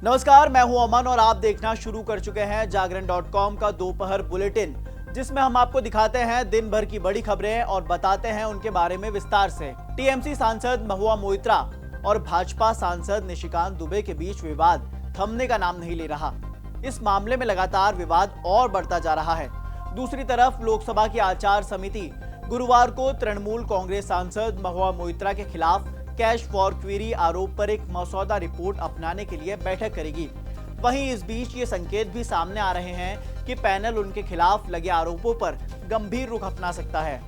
नमस्कार, मैं हूं अमन और आप देखना शुरू कर चुके हैं जागरण.com का दोपहर बुलेटिन, जिसमें हम आपको दिखाते हैं दिन भर की बड़ी खबरें और बताते हैं उनके बारे में विस्तार से। टीएमसी सांसद महुआ मोइत्रा और भाजपा सांसद निशिकांत दुबे के बीच विवाद थमने का नाम नहीं ले रहा। इस मामले में लगातार विवाद और बढ़ता जा रहा है। दूसरी तरफ लोकसभा की आचार समिति गुरुवार को तृणमूल कांग्रेस सांसद महुआ मोइत्रा के खिलाफ कैश फॉर क्वेरी आरोप पर एक मसौदा रिपोर्ट अपनाने के लिए बैठक करेगी। वहीं इस बीच ये संकेत भी सामने आ रहे हैं कि पैनल उनके खिलाफ लगे आरोपों पर गंभीर रुख अपना सकता है।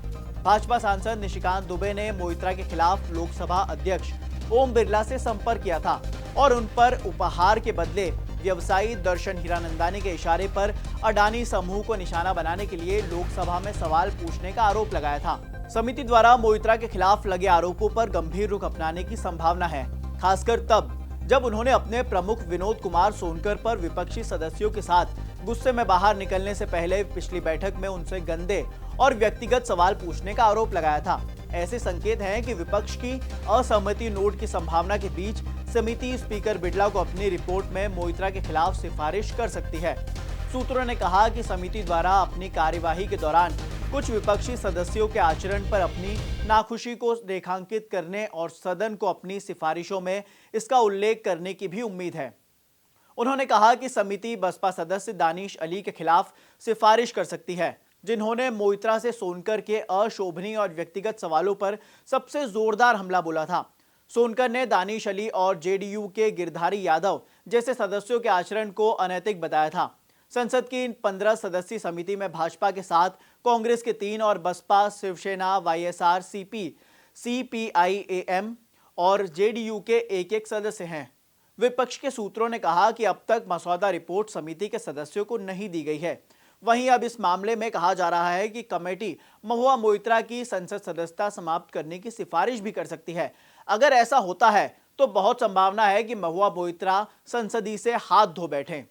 भाजपा सांसद निशिकांत दुबे ने मोइत्रा के खिलाफ लोकसभा अध्यक्ष ओम बिरला से संपर्क किया था और उन पर उपहार के बदले व्यवसायी दर्शन हीरानंदानी के इशारे पर अडानी समूह को निशाना बनाने के लिए लोकसभा में सवाल पूछने का आरोप लगाया था। समिति द्वारा मोइत्रा के खिलाफ लगे आरोपों पर गंभीर रुख अपनाने की संभावना है, खासकर तब जब उन्होंने अपने प्रमुख विनोद कुमार सोनकर पर विपक्षी सदस्यों के साथ गुस्से में बाहर निकलने से पहले पिछली बैठक में उनसे गंदे और व्यक्तिगत सवाल पूछने का आरोप लगाया था। ऐसे संकेत हैं कि विपक्ष की असहमति नोट की संभावना के बीच समिति स्पीकर बिड़ला को अपनी रिपोर्ट में मोइत्रा के खिलाफ सिफारिश कर सकती है। सूत्रों ने कहा कि समिति द्वारा अपनी कार्यवाही के दौरान कुछ विपक्षी सदस्यों के आचरण पर अपनी नाखुशी को रेखांकित करने और सदन को अपनी सिफारिशों में इसका उल्लेख करने की भी उम्मीद है। उन्होंने कहा कि समिति बसपा सदस्य दानिश अली के खिलाफ सिफारिश कर सकती है, जिन्होंने मोइत्रा से सोनकर के अशोभनीय और व्यक्तिगत सवालों पर सबसे जोरदार हमला बोला था। सोनकर ने दानिश अली और जेडीयू के गिरधारी यादव जैसे सदस्यों के आचरण को अनैतिक बताया था। संसद की 15 सदस्यीय समिति में भाजपा के साथ कांग्रेस के 3 और बसपा, शिवसेना, वाईएसआर, सीपी, सीपीआईएम और जेडीयू के एक सदस्य हैं। विपक्ष के सूत्रों ने कहा कि अब तक मसौदा रिपोर्ट समिति के सदस्यों को नहीं दी गई है। वहीं अब इस मामले में कहा जा रहा है कि कमेटी महुआ मोइत्रा की संसद सदस्यता समाप्त करने की सिफारिश भी कर सकती है। अगर ऐसा होता है तो बहुत संभावना है कि महुआ मोइत्रा संसदीय से हाथ धो बैठें।